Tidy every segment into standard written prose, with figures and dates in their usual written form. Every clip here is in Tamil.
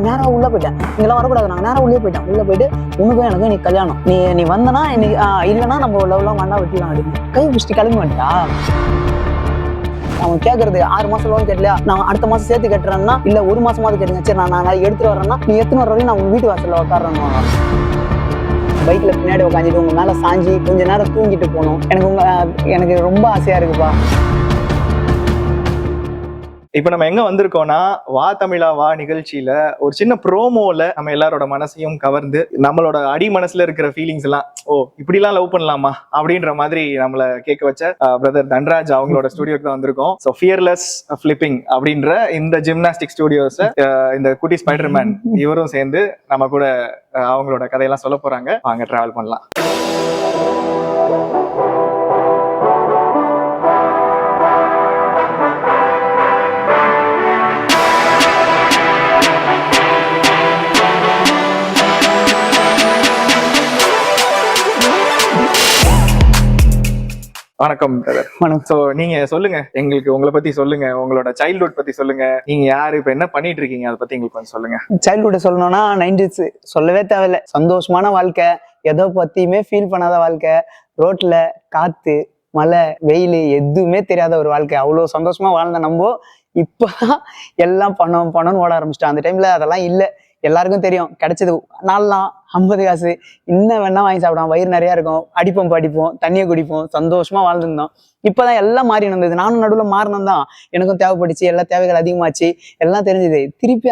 நேரா உள்ள போயிட்டேன். இங்கெல்லாம் வரக்கூடாது, நாங்க நேரா உள்ளே போயிட்டேன். உள்ள போயிட்டு உனக்கும் எனக்கு நீ கல்யாணம், நீ வந்தனா இன்னைக்கு இல்லைன்னா நம்ம லவ்லாம் வேண்டாம் வெட்டிலாம் அப்படின்னு கை பிடிச்சிட்டு கிளம்பி மாட்டா. அவன் கேட்கறது 6 மாசம் லோன் கேட்டலையா, நான் அடுத்த மாசம் சேர்த்து கட்டுறேன்னா இல்ல 1 மாசமாவது கேட்டுங்க, சரி நான் எடுத்துட்டு வரேன்னா நீ எடுத்துன்னு வர வரையும் நான் உங்க வீட்டு வாசல்ல உட்காரணும். பைக்ல பின்னாடி உட்காந்துட்டு உங்க மேல சாஞ்சி கொஞ்ச நேரம் தூங்கிட்டு போகணும். எனக்கு ரொம்ப ஆசையா இருக்குப்பா. இப்ப நம்ம எங்க வந்திருக்கோம்னா வா தமிழா வா நிகழ்ச்சியில ஒரு சின்ன ப்ரோமோல நம்ம எல்லாரோட மனசையும் கவர்ந்து நம்மளோட அடி மனசுல இருக்கிற ஃபீலிங்ஸ் எல்லாம் இப்படி எல்லாம் லவ் பண்ணலாமா அப்படின்ற மாதிரி நம்மள கேட்க வச்ச பிரதர் தன்ராஜ் அவங்களோட ஸ்டுடியோக்கு தான் வந்திருக்கோம். ஸோ ஃபியர்லெஸ் ஃபிளிப்பிங் அப்படின்ற இந்த ஜிம்னாஸ்டிக் ஸ்டுடியோஸ இந்த குட்டி ஸ்பைடர்மேன் இவரும் சேர்ந்து நம்ம கூட அவங்களோட கதையெல்லாம் சொல்ல போறாங்க. வாங்க டிராவல் பண்ணலாம். வணக்கம் பிரதர். சோ நீங்க சொல்லுங்க, எங்களுக்கு உங்களை பத்தி சொல்லுங்க, உங்களோட சைல்ட்ஹுட் பத்தி சொல்லுங்க. நீங்க யாரு, இப்ப என்ன பண்ணிட்டு இருக்கீங்க, அதை பத்தி எங்களுக்கு கொஞ்சம் சொல்லுங்க. சைல்ட்ஹுட் சொல்லணும்னா 90s சொல்லவே தேவையில்ல. சந்தோஷமான வாழ்க்கை, எதோ பத்தியுமே ஃபீல் பண்ணாத வாழ்க்கை, ரோட்ல காத்து மழை வெயில் எதுவுமே தெரியாத ஒரு வாழ்க்கை. அவ்வளவு சந்தோஷமா வாழ்ந்த நம்ம இப்பதான் எல்லாம் பணம்னு ஓட ஆரம்பிச்சிட்டோம். அந்த டைம்ல அதெல்லாம் இல்லை. எல்லாருக்கும் தெரியும், கிடைச்சது நாலாம் 50 காசு இன்னும் வேணா வாங்கி சாப்பிடுவோம், வயிறு நிறைய இருக்கும், படிப்போம், தண்ணியை குடிப்போம், சந்தோஷமா வாழ்ந்துருந்தோம். இப்பதான் எல்லாம் மாறி இருந்தது. நானும் நடுவில் மாறினோம் தான். எனக்கும் தேவைப்பட்டுச்சு, எல்லா தேவைகள் அதிகமாச்சு, எல்லாம் தெரிஞ்சது. திருப்பி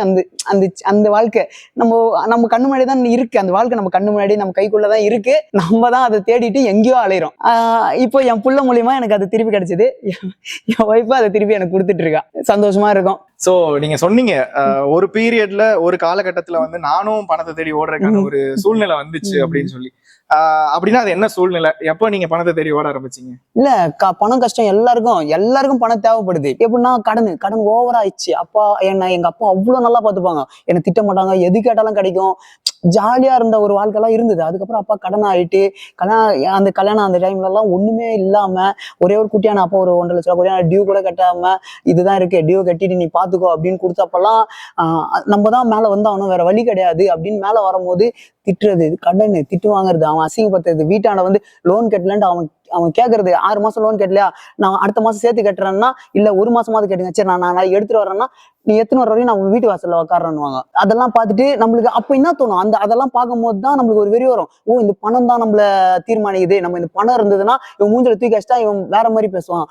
அந்த வாழ்க்கை நம்ம கண்ணு முன்னாடி தான் இருக்கு. அந்த வாழ்க்கை நம்ம கண்ணு முன்னாடி நம்ம கைக்குள்ளதான் இருக்கு. நம்ம தான் அதை தேடிட்டு எங்கேயோ அலையிறோம். இப்போ என் புள்ள மூலியமா எனக்கு அது திருப்பி கிடைச்சது. என் ஒய்ஃபா அதை திருப்பி எனக்கு கொடுத்துட்டு இருக்கா. சந்தோஷமா இருக்கும். சோ நீங்க சொன்னீங்க ஒரு பீரியட்ல ஒரு காலகட்டத்துல வந்து நானும் பணத்தை தேடி ஓடுறதுக்கான ஒரு சூழ்நிலை வந்துச்சு அப்படின்னு சொல்லி. அப்படின்னா அது என்ன சூழ்நிலை? எப்போ நீங்க பணத்தை தேடி ஓட ஆரம்பிச்சீங்க? இல்ல பணம் கஷ்டம் எல்லாருக்கும் பணம் தேவைப்படுது. எப்படின்னா கடன் ஓவரா ஆயிடுச்சு. எங்க அப்பா அவ்வளவு நல்லா பாத்துப்பாங்க, என்னை திட்ட மாட்டாங்க, எது கேட்டாலும் கிடைக்கும், ஜாலியா இருந்த ஒரு வாழ்க்கைலாம் இருந்தது. அதுக்கப்புறம் அப்பா கடன் ஆயிட்டு கல்யாணம் அந்த டைம்ல எல்லாம் ஒண்ணுமே இல்லாம ஒரே ஒரு குட்டியான அப்பா ஒரு 1.5 லட்சம் குட்டியான டியூ கூட கட்டாம இதுதான் இருக்கு, டியூ கட்டிட்டு நீ பாத்துக்கோ அப்படின்னு கொடுத்தப்பெல்லாம் நம்ம தான் மேல வந்தாகணும், வேற வழி கிடையாது அப்படின்னு மேல வரும்போது திட்டுறது, கடன் திட்டு வாங்குறது, அவன் அசிங்கப்படுத்துறது, வீட்டாண்ட வந்து லோன் கட்டலன்ட்டு அவன் கேட்கறது 6 மாசம் லோன் கட்டலையா, நான் அடுத்த மாசம் சேர்த்து கட்டுறேன்னா இல்ல 1 மாசமாவது கேட்டுங்க, சரி நான் எடுத்துட்டு வரேன்னா நீ எத்தனை வர வரையும் நான் உங்க வீட்டு வாசல்ல உட்காரன்னுவாங்க. அதெல்லாம் பார்த்துட்டு நம்மளுக்கு அப்ப என்ன தோணும், அதெல்லாம் பார்க்கும் போது தான் நம்மளுக்கு ஒரு வெறி வரும். இந்த பணம் தான் நம்மள தீர்மானிக்குது, நம்ம இந்த பணம் இருந்ததுன்னா இவன் மூஞ்சில தூக்கி வச்சுட்டா இவன் வேற மாதிரி பேசுவான்.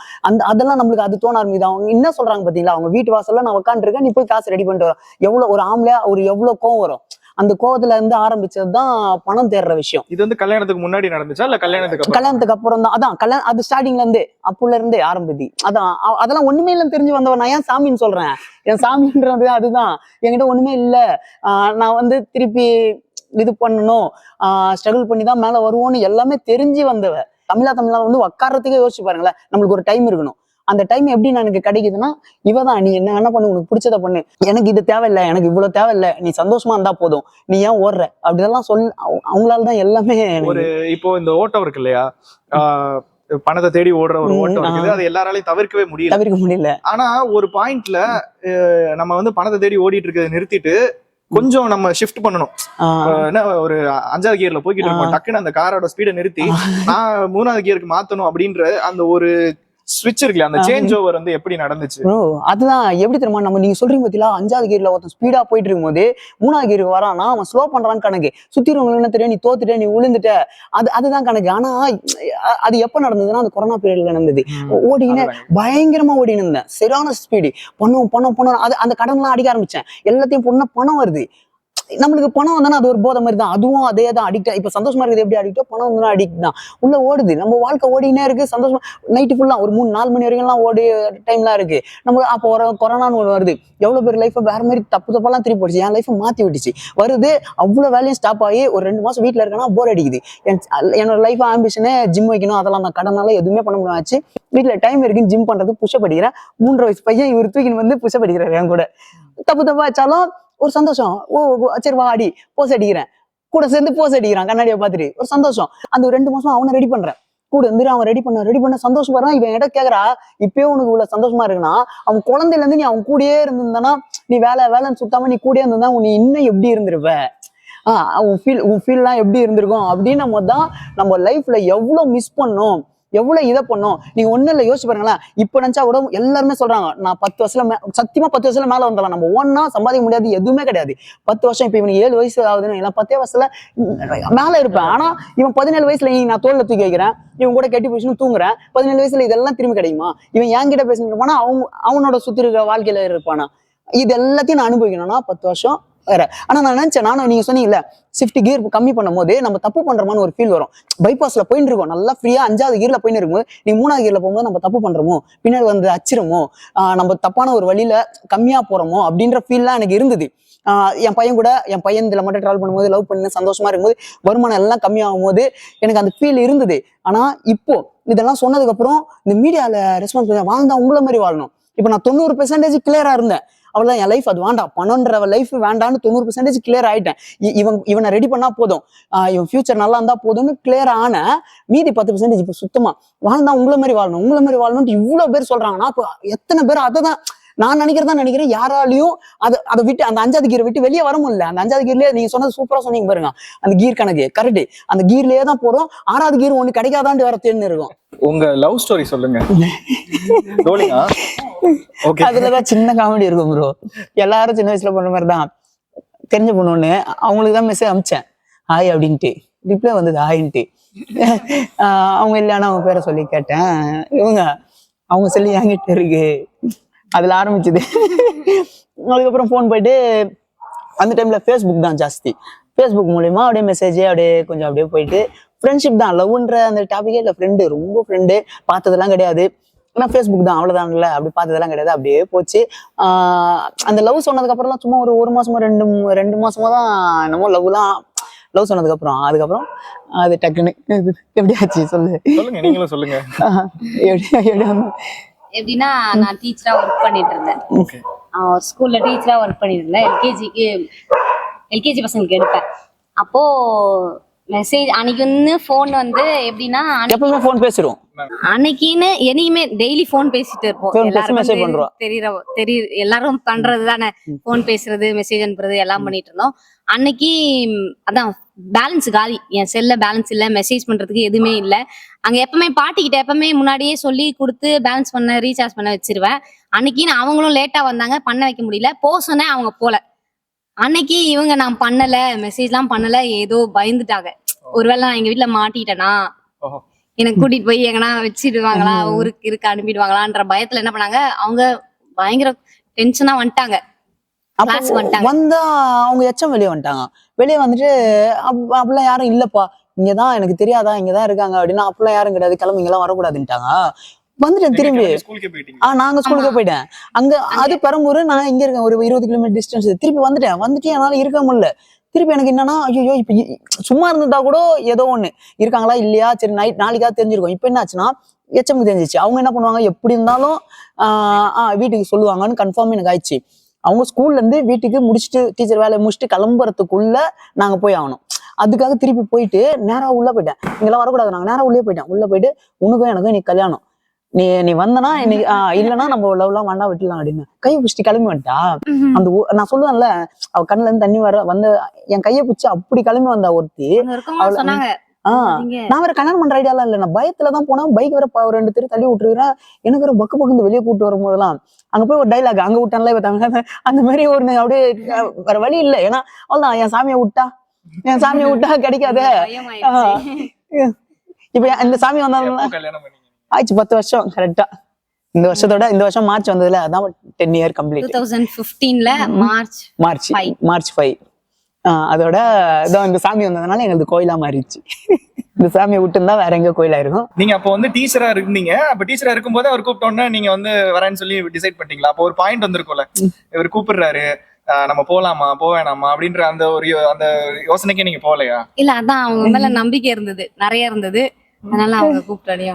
அதெல்லாம் நம்மளுக்கு அது தோண ஆரம்பிக்குது. அவங்க என்ன சொல்றாங்க பாத்தீங்களா, அவங்க வீட்டு வாசல்ல நான் உட்காந்துருக்கேன், நீ போய் காசு ரெடி பண்ணிட்டு வரோம். எவ்வளவு ஒரு ஆம்பளையா எவ்வளவு கோவம் வரும். அந்த கோவத்துல இருந்து ஆரம்பிச்சதுதான் பணம் தேடுற விஷயம். இது வந்து கல்யாணத்துக்கு முன்னாடி நடந்துச்சா இல்ல கல்யாணத்துக்கு அப்புறம் தான்? அதான் அது ஸ்டார்டிங்ல இருந்தே அப்புல இருந்தே ஆரம்பிதி. அதெல்லாம் ஒண்ணுமே இல்லைன்னு தெரிஞ்சு வந்தவன். நான் ஏன் சாமின்னு சொல்றேன், என் சாமின்றது அதுதான். என்கிட்ட ஒண்ணுமே இல்லை, நான் வந்து திருப்பி இது பண்ணணும், ஸ்ட்ரகிள் பண்ணி தான் மேல வருவோம்னு எல்லாமே தெரிஞ்சு வந்தவ. தமிழா வந்து உட்கார்றதுக்கே யோசிச்சு பாருங்களேன். நம்மளுக்கு ஒரு டைம் இருக்கணும். அந்த டைம் எப்படி எனக்கு கிடைக்குதுன்னா, இவதான் நீ என்ன பண்ணு, உனக்கு பிடிச்சத பண்ணு, எனக்கு இது தேவையில்லை, எனக்கு இவ்வளவு தேவையில்லை, நீ சந்தோஷமா இருந்தா போதும், நீ ஏன் ஓடுற அப்படிதான் அவங்களாலதான் எல்லாமே. ஒரு இப்போ இந்த ஓட்டம் இருக்கு இல்லையா, பணத்தை தேடி ஓடுற ஒரு ஓட்டம் இருக்குது, அது எல்லாராலையும் தவிர்க்க முடியல. ஆனா ஒரு பாயிண்ட்ல நம்ம வந்து பணத்தை தேடி ஓடிட்டு இருக்கிறத நிறுத்திட்டு கொஞ்சம் நம்ம ஷிஃப்ட் பண்ணணும். என்ன ஒரு 5வது கியர்ல போய்கிட்டு இருக்கோம், டக்குன்னு அந்த காரோட ஸ்பீடை நிறுத்தி நான் 3வது கியருக்கு மாத்தணும் அப்படின்ற அந்த ஒரு ஸ்விட்ச் இருக்குல்ல, அந்த சேஞ்ச் ஓவர் வந்து எப்படி நடந்துச்சு? அதுதான் எப்படி தெரியுமா, நீங்க சொல்றீங்க பாத்தீங்களா, 5வது கியர்ல ஒருத்தன் ஸ்பீடா போயிட்டு இருக்கும் போது 3வது கியருக்கு வரானா அவன் ஸ்லோ பண்றான்னு கணக்கு. சுத்திரவங்களுக்கு என்ன தெரியும், நீ தோத்துட்ட, நீ விழுந்துட்ட, அதுதான் கணக்கு. ஆனா அது எப்ப நடந்ததுன்னா அந்த கொரோனா பீரியட்ல நடந்தது. ஓடினே பயங்கரமா ஓடினு இருந்தேன், சரியான ஸ்பீடு, பணம் அந்த கடன் எல்லாம் அடிக்க ஆரம்பிச்சேன். எல்லாத்தையும் பணம் வருது. நம்மளுக்கு பணம் வந்தானே அது ஒரு போதை மாதிரி தான். அதுவும் அதே தான் அடிக்ட். இப்ப சந்தோஷமா இருக்குது எப்படி அடிக்டோ, பணம் வந்து அடிக்ட் தான். உள்ள ஓடுது, நம்ம வாழ்க்கை ஓடினே இருக்கு. சந்தோஷமா நைட்டு ஃபுல்லா ஒரு 3-4 மணி வரைக்கும் எல்லாம் ஓடி டைம்லாம் இருக்கு. நம்ம அப்போ கொரோனான்னு ஒன்று வருது, எவ்வளவு பேர் லைஃபை வேற மாதிரி தப்பெல்லாம் திருப்பி போடுச்சு. என் லைஃபை மாத்தி விட்டுச்சு. வருது, அவ்வளவு வேலையும் ஸ்டாப் ஆகி ஒரு 2 மாசம் வீட்டுல இருக்கேன்னா போர் அடிக்குது. என்னோட லைஃப் ஆம்பிஷனே ஜிம் வைக்கணும், அதெல்லாம் நான் கடனால எதுவுமே பண்ண முடியாச்சு. வீட்டுல டைம் இருக்குன்னு ஜிம் பண்றது புஷப் அடிக்கிறேன். 3 வயசு பையன் இவர் தூக்கின்னு வந்து புஷப் அடிக்கிறாரு. என் கூட தப்பா வச்சாலும் ஒரு சந்தோஷம். சரி வா அடி, போஸ் அடிக்கிறேன், கூட சேர்ந்து போஸ் அடிக்கிறான் கண்ணாடியை பார்த்துட்டு ஒரு சந்தோஷம். அந்த 2 மாசம் அவனை ரெடி பண்றேன். கூட இருந்து அவன் ரெடி பண்ண சந்தோஷமா இவன் இடம் கேக்குறா. இப்பயே உனக்கு இவ்வளவு சந்தோஷமா இருக்குன்னா அவன் குழந்தையில இருந்து நீ அவன் கூடயே இருந்திருந்தானா, நீ வேலைன்னு சுத்தாம நீ கூடயே இருந்திருந்தா நீ இன்னும் எப்படி இருந்திருப்ப, உன் ஃபீல் எல்லாம் எப்படி இருந்திருக்கும் அப்படின்னு நம்ம தான் நம்ம லைஃப்ல எவ்வளவு மிஸ் பண்ணோம், எவ்வளவு இதை பண்ணோம். நீங்க ஒண்ணு இல்ல யோசிச்சு பாருங்களேன். இப்ப நினைச்சா கூட எல்லாருமே சொல்றாங்க நான் 10 வருஷம் சத்தியமா 10 வருஷம் மேல வந்தலாம். நம்ம ஒன்னா சம்பாதிக்க முடியாது, எதுவுமே கிடையாது. 10 வருஷம் இப்ப இவனுக்கு 7 வயசு ஆகுதுன்னு எல்லாம் 10 வருஷத்துல மேல இருப்பேன். ஆனா இவன் 17 வயசுல நான் தோல்ல தூக்கி வைக்கிறேன், இவன் கூட கட்டி போயிடுச்சுன்னு தூங்குறேன். 17 வயசுல இதெல்லாம் திரும்பி கிடைக்குமா? இவன் என்கிட்ட பேசிட்டு இருப்பானா, அவனோட சுத்தி இருக்கிற வாழ்க்கையில இருப்பானா? இது எல்லாத்தையும் நான் அனுபவிக்கணும்னா 10 வருஷம் வேற. ஆனா நான் நினைச்சேன், நீங்க சொன்னீங்கல்ல ஷிஃப்ட் கியர் கம்மி பண்ணும் போது நம்ம தப்பு பண்றோமான்னு ஒரு ஃபீல் வரும். பைபாஸ்ல போயிட்டு இருக்கோம் நல்லா ஃப்ரீயா 5வது கியர்ல போயிட்டு இருக்கும்போது நீ 3வது கியர்ல போகும்போது நம்ம தப்பு பண்றோமோ, பின்னாடி வந்து அச்சிரமோ, நம்ம தப்பான ஒரு வழியில கம்மியா போறோமோ அப்படின்ற ஃபீல்லாம் எனக்கு இருந்தது. என் பையன் இதுல மட்டும் டிராவல் பண்ணும்போது லவ் பண்ணி சந்தோஷமா இருக்கும்போது வருமானம் எல்லாம் கம்மியாகும் போது எனக்கு அந்த ஃபீல் இருந்தது. ஆனா இப்போ இதெல்லாம் சொன்னதுக்கு அப்புறம் இந்த மீடியால ரெஸ்பான்ஸ் வாழ்ந்தா உங்களை மாதிரி வாழணும். இப்ப நான் 90% கிளியரா இருந்தேன். அவ்வளவுதான் என் லைஃப், அது வேண்டாம், பணம்ன்ற லைஃப் வேண்டான்னு 90% கிளியர் ஆயிட்டேன். இவனை ரெடி பண்ணா போதும், இவன் ஃபியூச்சர் நல்லா இருந்தா போதும்னு கிளியர் ஆன மீதி 10% இப்ப சுத்தமா வாழ்ந்தா உங்களை மாதிரி வாழணும்னு இவ்வளவு பேர் சொல்றாங்கன்னா அப்ப எத்தனை பேர் அதை தான் நான் நினைக்கிறேன். யாராலையும் அதை விட்டு அந்த 5வது கீரை விட்டு வெளியே வர முடியல. அந்த 5வது கீர்லயே நீங்க சொன்னது சூப்பரா சொன்னீங்க பாருங்க, அந்த கீர் கணக்கு கரெக்ட், அந்த கீர்லயே தான் போறோம். 6வது கீர் ஒண்ணு கிடைக்காதான்னு வேற தேர்ந்து இருக்கும். உங்க லவ் ஸ்டோரி சொல்லுங்க. அதுலதான் சின்ன காமெடி இருக்கும் ப்ரோ. எல்லாரும் சின்ன வயசுல பண்ற மாதிரிதான். தெரிஞ்ச பொண்ணு அவங்களுக்கு தான் மெசேஜ் அனுப்பிச்சேன், ஹாய் அப்படின்ட்டு. ரிப்ளை வந்தது ஹாயின்ட்டு. அவங்க இல்லைன்னா அவங்க பேரை சொல்லி கேட்டேன். அவங்க சொல்லி என்கிட்ட இருக்கு, அதுல ஆரம்பிச்சது. அதுக்கப்புறம் ஃபோன் போயிட்டு அந்த டைம்ல ஃபேஸ்புக் தான் ஜாஸ்தி. ஃபேஸ்புக் மூலியமா அப்படியே மெசேஜ் அப்படியே போயிட்டு ஃப்ரெண்ட்ஷிப் தான். லவ்ன்ற அந்த டாபிக்கே இல்லை, ஃப்ரெண்டு, ரொம்ப ஃப்ரெண்டு. பார்த்ததெல்லாம் கிடையாது, ஆனா ஃபேஸ்புக் தான், அவ்வளவுதான். இல்லை அப்படி பார்த்ததெல்லாம் கிடையாது, அப்படியே போச்சு. அந்த லவ் சொன்னதுக்கு அப்புறம் சும்மா ஒரு மாசமோ 2 மாசமா தான் என்னமோ லவ் சொன்னதுக்கு அப்புறம் அதுக்கப்புறம் அது டக்குன்னு எப்படி ஆச்சு சொல்லுங்க, நீங்களும் சொல்லுங்க. எப்படின்னா நான் டீச்சரா ஒர்க் பண்ணிட்டு இருந்தேன். ஸ்கூல்ல டீச்சரா ஒர்க் பண்ணிட்டு இருந்தேன். எல்கேஜி பசங்களுக்கு எடுப்பேன். அப்போ மெசேஜ் அன்னைக்கு வந்து போன் வந்து எப்படின்னா எப்பவுமே போன் பேசுறோம். அன்னைக்குன்னு என்னைக்குமே டெய்லி போன் பேசிட்டு இருப்போம். எல்லாரும் பண்றது தானே, போன் பேசுறது, மெசேஜ் அனுப்புறது எல்லாம் பண்ணிட்டு இருந்தோம். அன்னைக்கு அதான் பேலன்ஸ் காலி, என் செல்ல பேலன்ஸ் இல்ல, மெசேஜ் பண்றதுக்கு எதுவுமே இல்ல. அங்க எப்பவுமே பாட்டிக்கிட்ட எப்பவுமே முன்னாடியே சொல்லி கொடுத்து பேலன்ஸ் பண்ண ரீசார்ஜ் பண்ண வச்சிருவேன். அன்னைக்கு அவங்களும் லேட்டா வந்தாங்க, பண்ண வைக்க முடியல. போசனே அவங்க போல. அன்னைக்கு இவங்க நான் பண்ணல, மெசேஜ் எல்லாம் பண்ணல, ஏதோ பயந்துட்டாங்க. ஒருவேளை நான் எங்க வீட்டுல மாட்டிட்டேனா, எனக்கு கூட்டிட்டு போய் எங்கன்னா வச்சிடுவாங்களா, ஊருக்கு இருக்க அனுப்பிடுவாங்களான்ற பயத்துல என்ன பண்ணாங்க, அவங்க பயங்கர டென்ஷனா வந்துட்டாங்க. வந்தா அவங்க எச்சம் வெளியே வந்துட்டாங்க. வெளியே வந்துட்டு அப்படிலாம் யாரும் இல்லப்பா, இங்கதான் எனக்கு தெரியாதா, இங்கதான் இருக்காங்க அப்படின்னா, அப்படிலாம் யாரும் கிடையாது, கிளம்பி இங்கெல்லாம் வரக்கூடாதுன்ட்டாங்க. வந்துட்டேன் திரும்பி. நாங்க ஸ்கூலுக்கே போயிட்டேன். அங்க அது பெரம்பூர், நான் இங்க இருக்கேன், ஒரு 20 கிலோமீட்டர் டிஸ்டன்ஸ். திருப்பி வந்துட்டு என்னால இருக்க முடியல. திருப்பி எனக்கு என்னன்னா, ஐயோ இப்ப சும்மா இருந்துட்டா கூட ஏதோ ஒண்ணு இருக்காங்களா இல்லையா, சரி நாளைக்காக தெரிஞ்சிருக்கும். இப்ப என்ன ஆச்சுன்னா எச்சமுக்கு தெரிஞ்சிச்சு. அவங்க என்ன பண்ணுவாங்க, எப்படி இருந்தாலும் வீட்டுக்கு சொல்லுவாங்கன்னு கன்ஃபார்ம் எனக்கு ஆயிடுச்சு. அவங்க ஸ்கூல்ல இருந்து வீட்டுக்கு முடிச்சுட்டு, டீச்சர் வேலையை முடிச்சுட்டு கிளம்புறதுக்குள்ள நாங்க போய் ஆகணும். அதுக்காக திருப்பி போயிட்டு நேரா உள்ள போயிட்டேன். இங்கெல்லாம் வரக்கூடாது, நாங்க நேரா உள்ளே போயிட்டேன். உள்ள போயிட்டு உனக்கும் எனக்கும் நீ கல்யாணம், நீ வந்தனா இல்லைன்னா நம்ம லவ்லாம் வேண்டாம் விட்டுலாம் அப்படின்னு கையை பிடிச்சிட்டு கிளம்பி வந்துட்டா. அந்த நான் சொல்லுவேன்ல, அவ கண்ணுல இருந்து தண்ணி வந்து என் கையை பிடிச்சி அப்படி கிளம்பி வந்தா ஒருத்தி. நான் வேற கல்யாணம் பண்ற ஐடியாலாம் இல்லை, நான் பயத்துலதான் போனேன். பைக் வேற 2 பேர் தள்ளி விட்டுருக்கிறேன். எனக்கு வேற பக்கு வெளியே கூப்பிட்டு வரும் போதெல்லாம் அங்க போய் ஒரு டைலாக், அங்க விட்டான்ல இவ அந்த மாதிரி ஒரு அப்படியே வேற வழி இல்லை. ஏன்னா அவ்வளவுதான், என் சாமியை விட்டா கிடைக்காத. இப்ப இந்த சாமி வந்தாலும் ஆயிடுச்சு 10 வருஷம் கரெக்டா. இந்த வருஷம் மார்ச் வந்ததுல, அதான் 10 இயர் கம்ப்ளீட். 2015ல மார்ச் 5. அதோட இந்த சாமி வந்ததுனால எங்களுக்கு கோயிலா மாறிடுச்சு. இந்த சாமியை விட்டுருந்தா வேற எங்க கோயிலா இருக்கும். நீங்க அப்போ வந்து டீச்சரா இருந்தீங்க. அப்ப டீச்சரா இருக்கும்போது அவர் கூப்பிட்டோன்னா நீங்க வந்து வரேன்னு சொல்லி டிசைட் பண்ணிட்டீங்களா? அப்போ ஒரு பாயிண்ட் வந்திருக்கும்ல, இவர் கூப்பிடுறாரு, நம்ம போலாமா போவேணாமா அப்படின்ற அந்த யோசனைக்கே நீங்க போகலையா? இல்ல, அதான் அவங்க மேல நம்பிக்கை இருந்தது, நிறைய இருந்தது. அதனால அவங்க கூப்பிட்டாடியா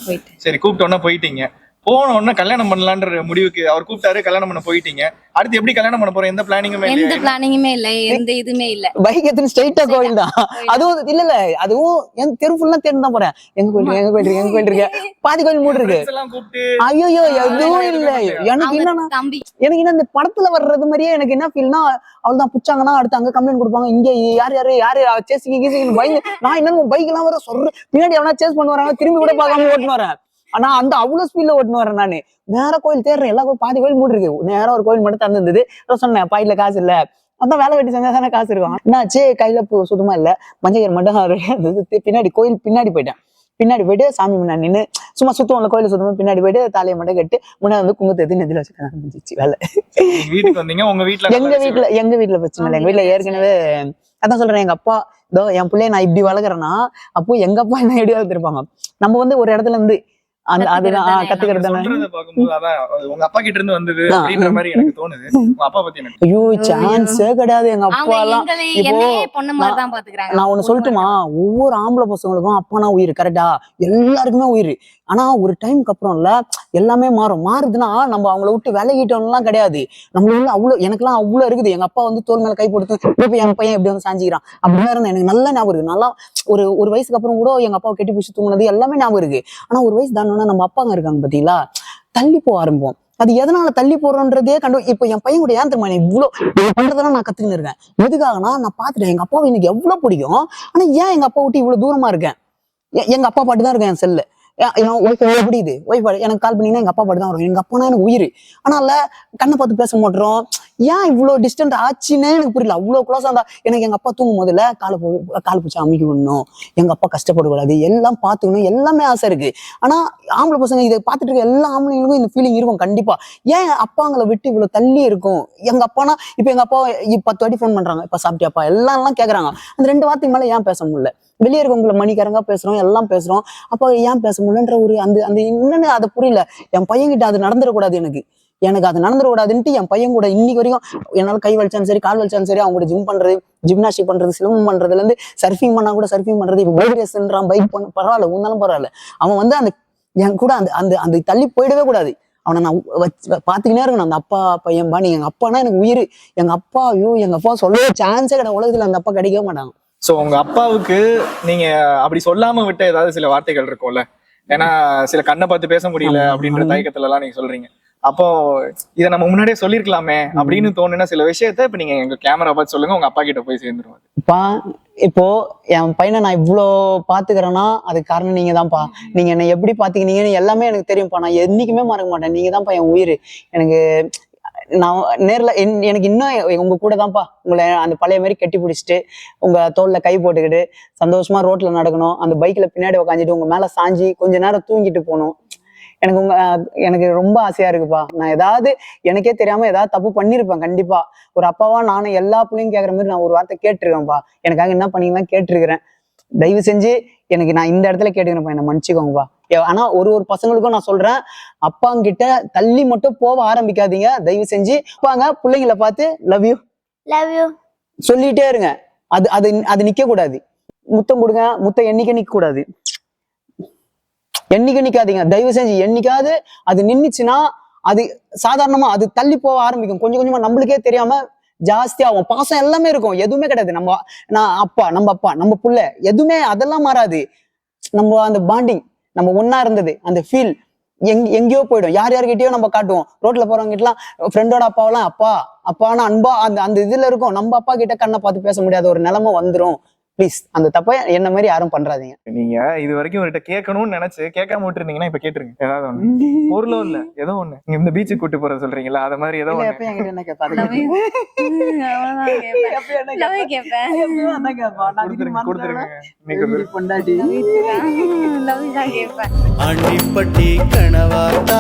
போயிட்டு. சரி, கூப்பிட்டோன்னா போயிட்டீங்க. போன உடனே கல்யாணம் பண்ணலான்ற முடிவுக்கு அவர் கூப்பிட்டாரு, கல்யாணம் பண்ண போயிட்டீங்க. அடுத்து எப்படி கல்யாணம் பண்ண போறோம்? எந்த பிளானிங்குமே எந்த இல்லையா? பிளானிங்குமே இல்ல, எந்த இதுமே இல்ல. பைக் எடுத்து ஸ்ட்ரைட்டா கோயில் தான். அதுவும் இல்ல அதுவும் என் தெரு ஃபுல்லா தேடி தான் போறேன். எங்க கோயில் இருக்கு பாதி கோயில் மூடு இருக்கு. Friends எல்லாம் கூப்பிட்டு ஐயோ எதுவும் இல்ல. எனக்கு என்னன்னா தம்பி எனக்கு என்ன இந்த படத்துல வர்றது மாதிரியே எனக்கு என்ன ஃபீல்னா, அவள்தான் புடிச்சாங்கன்னா அடுத்து அங்க கம்ப்ளைண்ட் கொடுப்பாங்க, இங்க யாரு சேசிங்க கீசிங்க பைக். நான் என்ன பைக் எல்லாம் வர சொல்ற பின்னாடி எவனா சேஸ் பண்ண வராங்க, திரும்பி கூட பார்க்காம ஓட்டுன்னு வரேன். ஆனா அந்த அவ்வளவு ஸ்பீட்ல ஓட்டுன்னு வரேன் நானு. நேரா கோயில் தேடுறேன், எல்லா பாதி கோயில் மூடி இருக்கு. நேரா ஒரு கோயில் மட்டும் தந்துருந்தது. சொன்னேன் பாயில காசு இல்ல, அதான் வேலை வெட்டி செஞ்சா தானே காசு இருக்கும். என்னாச்சு, கையில சுத்தமா இல்ல, மஞ்சள் மட்டும் பின்னாடி கோயில் பின்னாடி போயிட்டேன். பின்னாடி போயிட்டு சாமி முன்னாடி நின்று சும்மா சுத்தம் கோயில சுத்தமா பின்னாடி போயிட்டு தலையை மட்டும் கட்டு முன்னாடி வந்து குங்குமத்தை எடுத்து நெத்தில வச்சுக்க வேலை. வீட்டுக்கு வந்தீங்க. உங்க வீட்டுல எங்க வீட்டுல பிரச்சனை இல்லை. எங்க வீட்டுல ஏற்கனவே அதான் சொல்றேன், எங்க அப்பா இதோ என் பிள்ளைய நான் இப்படி வளர்க்குறேன்னா, அப்போ எங்க அப்பா என்ன எப்படி வளர்த்துருப்பாங்க. நம்ம வந்து ஒரு இடத்துல இருந்து அதுதான் கத்துக்கிறது தானே. சொல்றத பாக்கும்போது அதான் உங்க அப்பா கிட்ட இருந்து வந்தது அப்படின்ற மாதிரி எனக்கு தோணுது. உங்க அப்பா பத்தி எனக்கு ஐயோ சான்ஸே கிடையாது. எங்க அப்பா எல்லாம் இப்போ பொண்ணு மாதிரி தான் பாத்துக்கிறாங்க. நான் ஒண்ணு சொல்லட்டுமா, ஒவ்வொரு ஆம்பளை பசங்களுக்கும் அப்பானா உயிர், கரெக்டா? எல்லாருக்குமே உயிர். ஆனா ஒரு டைமுக்கு அப்புறம்ல எல்லாமே மாறுதுன்னா நம்ம அவங்கள விட்டு விலகிட்டோம்லாம் கிடையாது. நம்மள அவ்வளவு எனக்குலாம் அவ்வளவு இருக்குது. எங்க அப்பா வந்து தோல் மேல கை போட்டு இப்ப என் பையன் எப்படி வந்து சாஞ்சிக்கிறான் அப்படின்னா இருந்தா எனக்கு நல்லா ஞாபகம் இருக்கு. நல்லா ஒரு வயசுக்கு அப்புறம் கூட எங்க அப்பாவை கட்டி பிடிச்சி தூங்குனது எல்லாமே ஞாபகம் இருக்கு. ஆனா ஒரு வயசு தானோன்னா நம்ம அப்பாங்க இருக்காங்க பாத்தீங்களா, தள்ளி போக ஆரம்பிப்போம். அது எதனால தள்ளி போறோன்றதே இப்ப என் பையன் கூட ஏன் தெரியுமா இவ்வளவு பண்றதெல்லாம் நான் கத்துக்கின்னு இருக்கேன். எதுக்காகனா நான் பாத்துட்டேன் எங்க அப்பாவை எனக்கு எவ்வளவு பிடிக்கும். ஆனா ஏன் எங்க அப்பா விட்டு இவ்வளவு தூரமா இருக்கேன்? எங்க அப்பா பாட்டு தான் இருக்கேன் என் செல்ல. புரியுது, எனக்கு கால் பண்ணீங்கன்னா எங்க அப்பா பாட்டு தான் வரும். எங்க அப்பானா எனக்கு உயிர். ஆனா இல்ல கண்ணை பார்த்து பேச மாட்டோம். ஏன் இவ்வளவு டிஸ்டன்ட் ஆச்சுன்னே எனக்கு புரியல. அவ்வளவு க்ளோஸா இருந்தா எனக்கு எங்க அப்பா தூங்கும் போதுல காலை பிடிச்சி அமைக்க விடணும், எங்க அப்பா கஷ்டப்படக்கூடாது, எல்லாம் பாத்துக்கணும், எல்லாமே ஆசை இருக்கு. ஆனா ஆம்பளை பசங்க இதை பார்த்துட்டு இருக்க எல்லா ஆம்பளைங்களுக்கும் இந்த ஃபீலிங் இருக்கும் கண்டிப்பா. ஏன் அப்பாங்களை விட்டு இவ்வளவு தள்ளி இருக்கும்? எங்க அப்பானா இப்ப எங்க அப்பா 10 வாட்டி ஃபோன் பண்றாங்க, இப்ப சாப்பிட்டியாப்பா எல்லாம் கேக்குறாங்க. அந்த 2 வார்த்தைக்கு மேல ஏன் பேச முடியல? வெளியே இருக்கவங்களை மணிக்கரங்கா பேசுறோம், எல்லாம் பேசுறோம், அப்ப ஏன் பேச முடியலன்ற ஒரு அந்த என்னன்னு அதை புரியல. என் பையன்கிட்ட அது நடந்துடக்கூடாது. எனக்கு அது நடந்துடக்கூடாதுன்ட்டு என் பையன் கூட இன்னைக்கு வரைக்கும் என்னால கை வலிச்சாலும் சரி, கால் வலிச்சாலும் சரி, அவங்க கூட ஜிம் பண்றது, ஜிம்னாஸ்டிக் பண்றது, சிலம்பம் பண்றதுல இருந்து சர்ஃபிங் பண்ணா கூட சர்ஃபிங் பண்றது, இப்ப பைக் ரேஸ்ன்றான், பைக் பண்ண பரவாயில்ல, உன்னாலும் பரவாயில்ல. அவன் வந்து அந்த என் கூட அந்த தள்ளி போயிடவே கூடாது. அவனை நான் பாத்துக்கினே இருக்கணும். அந்த அப்பா பையன்பா, நீ எங்க அப்பானா எனக்கு உயிர். எங்க அப்பா எங்க அப்பா சொல்ல சான்ஸே கிடையாது. உலகத்துல அந்த அப்பா கிடைக்கவே மாட்டாங்க. சோ உங்க அப்பாவுக்கு நீங்க அப்படி சொல்லாம விட்ட ஏதாவது சில வார்த்தைகள் இருக்கும்ல? ஏன்னா சில கண்ணை பார்த்து பேச முடியல அப்படின்ற தயக்கத்துல எல்லாம் நீங்க சொல்றீங்க. அப்போ இதை நம்ம முன்னாடியே சொல்லிருக்கலாமே அப்படின்னு தோணுன்னா சில விஷயத்த இப்ப நீங்க எங்க கேமரா பார்த்து சொல்லுங்க, உங்க அப்பா கிட்ட போய் சேர்ந்துருவாங்க. இப்போ என் பையனை நான் இவ்வளோ பாத்துக்கிறேன்னா அதுக்கு காரணம் நீங்க தான்ப்பா. நீங்க என்னை எப்படி பாத்துக்கினீங்கன்னு எல்லாமே எனக்கு தெரியும்ப்பா. நான் என்னைக்குமே மறக்க மாட்டேன். நீங்க தான்ப்பா என் உயிர். எனக்கு நான் நேர்ல எனக்கு இன்னும் உங்க கூட தான்ப்பா, உங்களை அந்த பழைய மாதிரி கட்டி பிடிச்சிட்டு உங்க தோல்ல கை போட்டுக்கிட்டு சந்தோஷமா ரோட்ல நடக்கணும், அந்த பைக்ல பின்னாடி உக்காந்துட்டு உங்க மேல சாஞ்சி கொஞ்ச நேரம் தூங்கிட்டு போகணும். எனக்கு ரொம்ப ஆசையா இருக்குப்பா. நான் ஏதாவது எனக்கே தெரியாம ஏதாவது தப்பு பண்ணிருப்பேன் கண்டிப்பா. ஒரு அப்பாவா நானும் எல்லா பிள்ளையும் கேட்கற மாதிரி நான் ஒரு வார்த்தை கேட்டிருக்கேன்ப்பா. எனக்காக என்ன பண்ணீங்கன்னா கேட்டிருக்கிறேன். தயவு செஞ்சு நான் இந்த இடத்துல கேட்டுக்கிறேன்ப்பா, என்னை மன்னிச்சுக்கோங்கப்பா. ஆனா ஒரு பசங்களுக்கும் நான் சொல்றேன், அப்பாங்கிட்ட தள்ளி மட்டும் போக ஆரம்பிக்காதீங்க தயவு செஞ்சு. அப்பாங்க பிள்ளைங்களை பார்த்து லவ் யூ சொல்லிட்டே இருங்க. அது நிக்க கூடாது. முத்தம் கொடுங்க, முத்தம் என்னைக்கு நிக்க கூடாது, என்னைக்கு நிக்காதீங்க தயவு செஞ்சு. என்னைக்காவது அது நின்னுச்சுன்னா அது சாதாரணமா அது தள்ளி போக ஆரம்பிக்கும். கொஞ்சம் கொஞ்சமா நம்மளுக்கே தெரியாம ஜாஸ்தி ஆகும். பாசம் எல்லாமே இருக்கும், எதுவுமே கிடையாது. நம்ம அப்பா நம்ம புள்ள எதுவுமே அதெல்லாம் மாறாது. நம்ம அந்த பாண்டிங், நம்ம ஒன்னா இருந்தது, அந்த ஃபீல் எங்கேயோ போயிடும். யார்கிட்டயோ நம்ம காட்டுவோம். ரோட்ல போறவங்க கிட்டலாம் ஃப்ரெண்டோட அப்பாவெல்லாம் அப்பான்னு அன்பா அந்த இதுல இருக்கும். நம்ம அப்பா கிட்ட கண்ணை பார்த்து பேச முடியாத ஒரு நிலைமை வந்துரும். ப்ளீஸ் அந்த தப்ப என்ன மாதிரி யாரும் பண்றாதீங்க. நீங்க இது வரைக்கும் அவர்கிட்ட கேட்கணும்னு நினைச்சு கேட்காம விட்டுருந்தீங்கன்னா இப்ப கேட்டுருங்க. ஏதாவது ஒண்ணு பொருளும் இல்ல, ஏதோ ஒண்ணு. நீங்க இந்த பீச்சுக்கு கூட்டு போற சொல்றீங்களா, அது மாதிரி ஏதோ ஒண்ணு. ஆண்டிப்பட்டி கணவாத்தா